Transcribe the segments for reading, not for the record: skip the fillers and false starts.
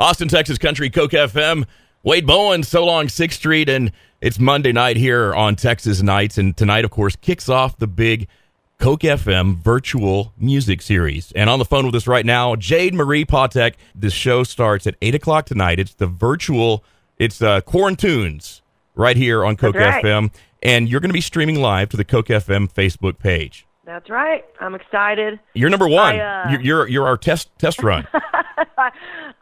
Austin, Texas Country, KOKE FM. Wade Bowen, So Long 6th Street, and it's Monday night here on Texas Nights. And tonight, of course, kicks off the big KOKE FM virtual music series. And on the phone with us right now, Jade Marie Patek. This show starts at 8 o'clock tonight. It's the virtual, it's Quarantunes right here on KOKE FM. And you're going to be streaming live to the KOKE FM Facebook page. That's right. I'm excited. You're number one. You're our test run.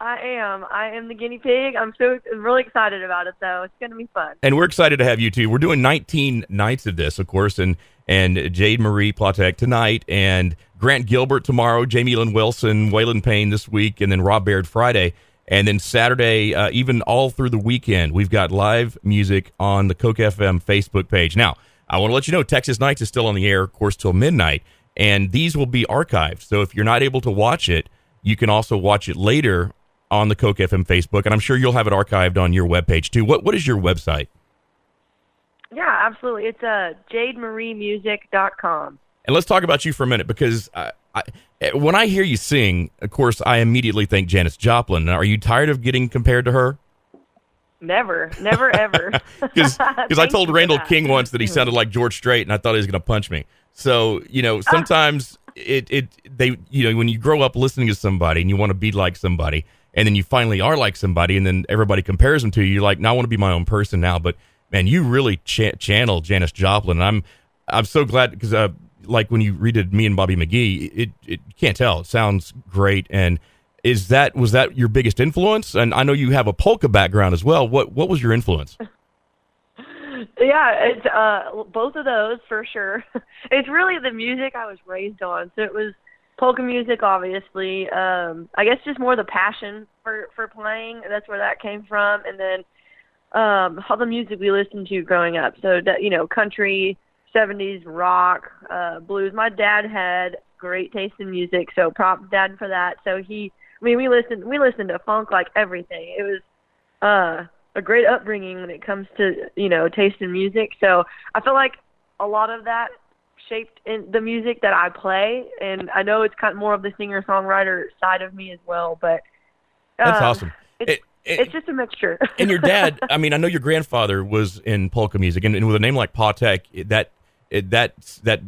I am the guinea pig. I'm really excited about it, though. It's going to be fun. And we're excited to have you, too. We're doing 19 nights of this, of course, and Jade Marie Patek tonight, and Grant Gilbert tomorrow, Jamie Lynn Wilson, Waylon Payne this week, and then Rob Baird Friday. And then Saturday, even all through the weekend, we've got live music on the KOKE FM Facebook page. Now, I want to let you know Texas Nights is still on the air, of course, till midnight, and these will be archived. So if you're not able to watch it, you can also watch it later on the KOKE FM Facebook, and I'm sure you'll have it archived on your webpage, too. What is your website? Yeah, absolutely. It's JadeMarieMusic.com. And let's talk about you for a minute, because when I hear you sing, of course, I immediately think Janis Joplin. Are you tired of getting compared to her? Never, ever. Because I told Randall King once that he sounded like George Strait, and I thought he was going to punch me. So, sometimes when you grow up listening to somebody and you want to be like somebody, and then you finally are like somebody, and then everybody compares them to you, you're like, no, I want to be my own person now. But man, you really channel Janis Joplin. And I'm so glad, because like when you redid Me and Bobby McGee, it you can't tell. It sounds great. And was that your biggest influence? And I know you have a polka background as well. What was your influence? Yeah, it's both of those for sure. It's really the music I was raised on. So it was polka music, obviously. I guess just more the passion for playing. That's where that came from. And then all the music we listened to growing up. So country, 70s, rock, blues. My dad had great taste in music, so props dad for that. So we listened to funk like everything. It was a great upbringing when it comes to taste in music. So I feel like a lot of that shaped in the music that I play, and I know it's kind of more of the singer-songwriter side of me as well. But that's awesome. It's just a mixture. And your dad, I know your grandfather was in polka music, and with a name like Patek, that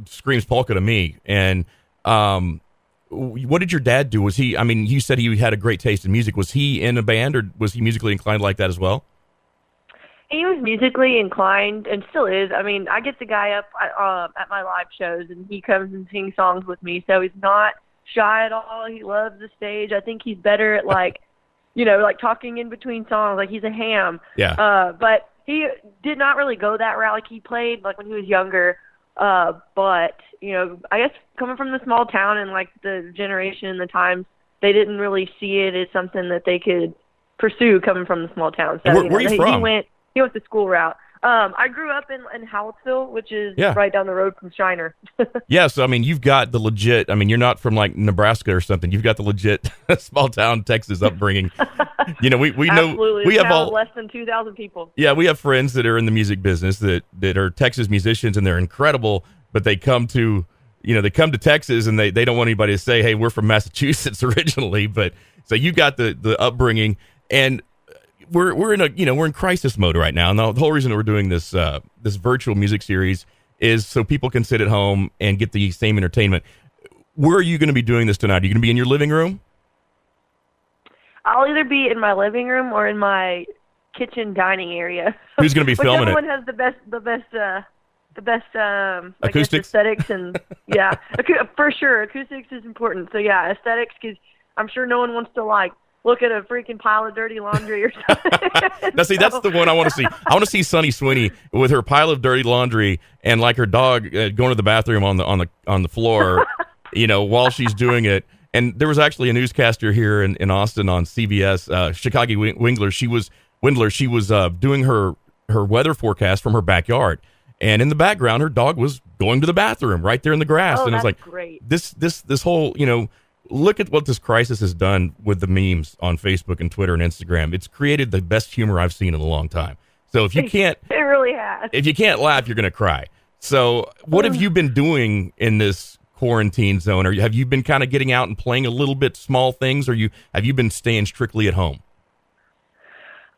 screams polka to me. And what did your dad do? Was he? You said he had a great taste in music. Was he in a band, or was he musically inclined like that as well? He was musically inclined and still is. I get the guy up at my live shows, and he comes and sings songs with me. So he's not shy at all. He loves the stage. I think he's better at talking in between songs. Like, he's a ham. Yeah. But he did not really go that route. Like, he played when he was younger. But I guess coming from the small town and the generation and the times, they didn't really see it as something that they could pursue coming from the small town. So where are you from? He went the school route. I grew up in Hallettsville, which is right down the road from Shiner. Yeah, so you've got the legit. You're not from Nebraska or something. You've got the legit small town Texas upbringing. We know Absolutely. We have all less than 2,000 people. Yeah, we have friends that are in the music business that are Texas musicians, and they're incredible. But they come to Texas, and they don't want anybody to say, "Hey, we're from Massachusetts originally." But so you got the upbringing, and we're in crisis mode right now. And the whole reason that we're doing this virtual music series is so people can sit at home and get the same entertainment. Where are you going to be doing this tonight? Are you going to be in your living room? I'll either be in my living room or in my kitchen dining area. Who's going to be filming it? Whichever one has the best acoustics, aesthetics, and yeah, for sure, acoustics is important. So yeah, aesthetics, because I'm sure no one wants to look at a freaking pile of dirty laundry or something. Now, see, that's the one I want to see. I want to see Sunny Sweeney with her pile of dirty laundry and her dog going to the bathroom on the floor, while she's doing it. And there was actually a newscaster here in Austin on CBS, Chicago Wingler. She was doing her weather forecast from her backyard, and in the background, her dog was going to the bathroom right there in the grass. Oh, and that's it was great. This whole look at what this crisis has done with the memes on Facebook and Twitter and Instagram. It's created the best humor I've seen in a long time. So if you can't, it really has. If you can't laugh, you're going to cry. So what have you been doing in this quarantine zone? Or have you been kind of getting out and playing a little bit small things, or have you been staying strictly at home?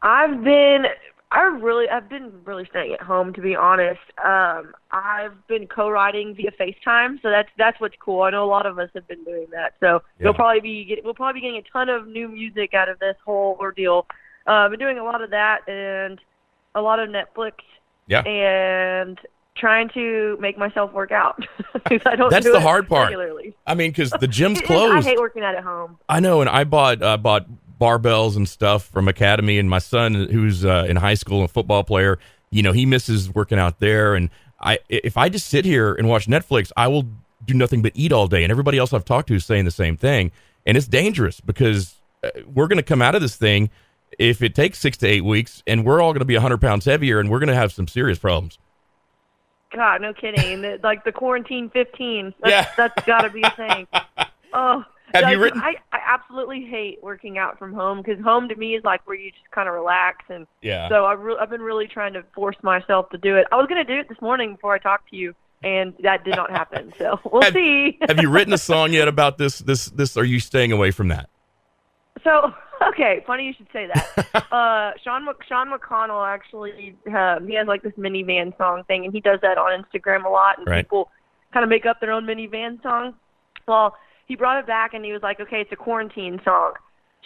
I've been really staying at home, to be honest. I've been co-writing via FaceTime, so that's what's cool. I know a lot of us have been doing that, so we'll probably be getting a ton of new music out of this whole ordeal. Been doing a lot of that and a lot of Netflix, and trying to make myself work out. I don't. That's do the it hard part. regularly. I mean, because the gym's closed. I hate working out at home. I know, and I bought barbells and stuff from Academy, and my son, who's in high school, a football player, he misses working out there. And if I just sit here and watch Netflix, I will do nothing but eat all day. And everybody else I've talked to is saying the same thing. And it's dangerous because we're going to come out of this thing if it takes 6 to 8 weeks, and we're all going to be 100 pounds heavier, and we're going to have some serious problems. God, no kidding. Like the quarantine 15. That's got to be a thing. Oh, have you written? I absolutely hate working out from home because home to me is like where you just kind of relax, and so I've been really trying to force myself to do it. I was going to do it this morning before I talked to you, and that did not happen. So we'll see. Have you written a song yet about this? Are you staying away from that? So, okay, funny you should say that. Sean McConnell actually, he has like this minivan song thing, and he does that on Instagram a lot, and people kind of make up their own minivan song. Well, he brought it back, and he was like, okay, it's a quarantine song.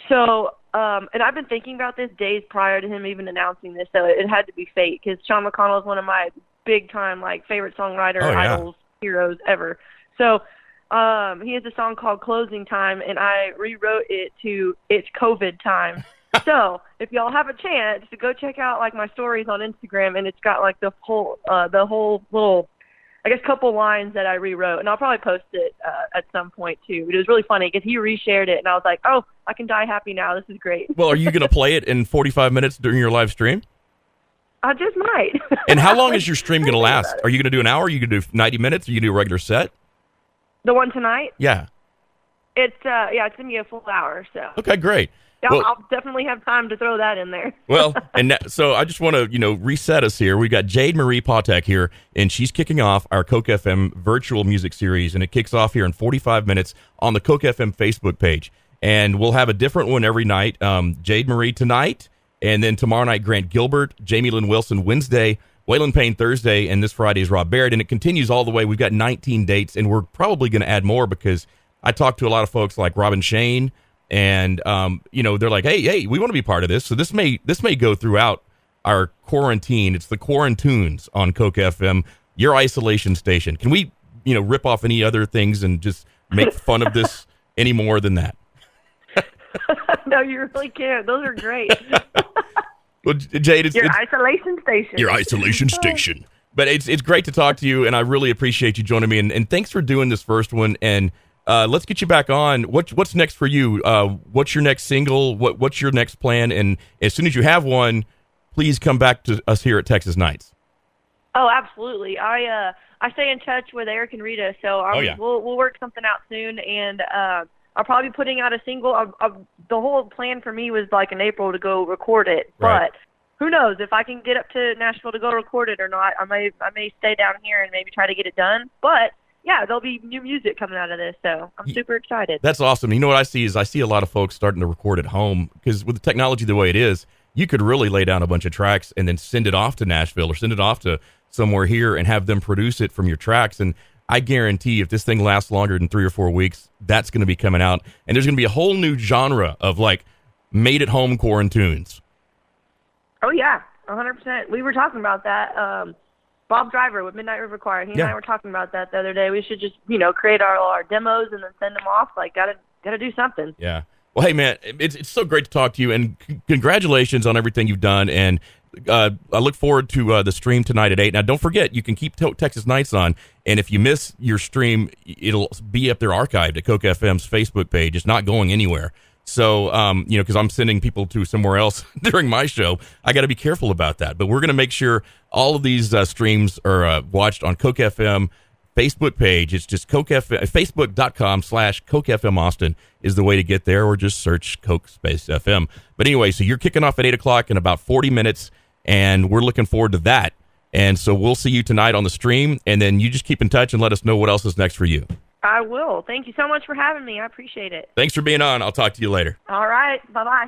So, and I've been thinking about this days prior to him even announcing this, so it had to be fate, because Sean McConnell is one of my big-time, like, favorite songwriter idols, heroes ever. So, he has a song called Closing Time, and I rewrote it to It's COVID Time. So if y'all have a chance to go check out like my stories on Instagram, and it's got like the whole little, I guess, couple lines that I rewrote, and I'll probably post it at some point too. But it was really funny because he reshared it, and I was like, oh, I can die happy now. This is great. Well, are you going to play it in 45 minutes during your live stream? I just might. And how long is your stream going to last? Are you going to do an hour? Are you going to do 90 minutes? Are you going to do a regular set? The one tonight? Yeah. It's going to be a full hour. So. Okay, great. Yeah, well, I'll definitely have time to throw that in there. Well, so I just want to, reset us here. We got Jade Marie Patek here, and she's kicking off our KOKE FM virtual music series, and it kicks off here in 45 minutes on the KOKE FM Facebook page. And we'll have a different one every night. Jade Marie tonight, and then tomorrow night, Grant Gilbert, Jamie Lynn Wilson Wednesday, Waylon Payne Thursday, and this Friday is Rob Baird, and it continues all the way. We've got 19 dates, and we're probably going to add more because I talked to a lot of folks like Robin Shane, and they're like, hey, we want to be part of this. So this may go throughout our quarantine. It's the Quarantunes on KOKE FM, your isolation station. Can we, rip off any other things and just make fun of this any more than that? No, you really can't. Those are great. Well, Jade, it's your isolation station. Your isolation station. But it's great to talk to you, and I really appreciate you joining me. And thanks for doing this first one. And let's get you back on. What's next for you? What's your next single? What's your next plan? And as soon as you have one, please come back to us here at Texas Nights. Oh, absolutely. I stay in touch with Eric and Rita, so we'll work something out soon. And I'll probably be putting out a single. The whole plan for me was like in April to go record it, but who knows if I can get up to Nashville to go record it or not. I may stay down here and maybe try to get it done. But yeah, there'll be new music coming out of this, so I'm super excited. That's awesome. You know what I see is a lot of folks starting to record at home because with the technology the way it is, you could really lay down a bunch of tracks and then send it off to Nashville or send it off to somewhere here and have them produce it from your tracks. And I guarantee if this thing lasts longer than 3 or 4 weeks, that's going to be coming out. And there's going to be a whole new genre of like made-at-home Quarantunes. Oh, yeah, 100%. We were talking about that. Bob Driver with Midnight River Choir, he and I were talking about that the other day. We should just, create our demos and then send them off. Like, gotta do something. Yeah. Well, hey, man, it's so great to talk to you, and congratulations on everything you've done. And I look forward to the stream tonight at 8. Now, don't forget, you can keep Texas Nights on, and if you miss your stream, it'll be up there archived at KOKE FM's Facebook page. It's not going anywhere. So, because I'm sending people to somewhere else during my show, I got to be careful about that. But we're going to make sure all of these streams are watched on KOKE FM Facebook page. It's just Facebook.com/KOKE FM Austin is the way to get there, or just search Coke Space FM. But anyway, so you're kicking off at 8 o'clock in about 40 minutes, and we're looking forward to that. And so we'll see you tonight on the stream, and then you just keep in touch and let us know what else is next for you. I will. Thank you so much for having me. I appreciate it. Thanks for being on. I'll talk to you later. All right. Bye-bye.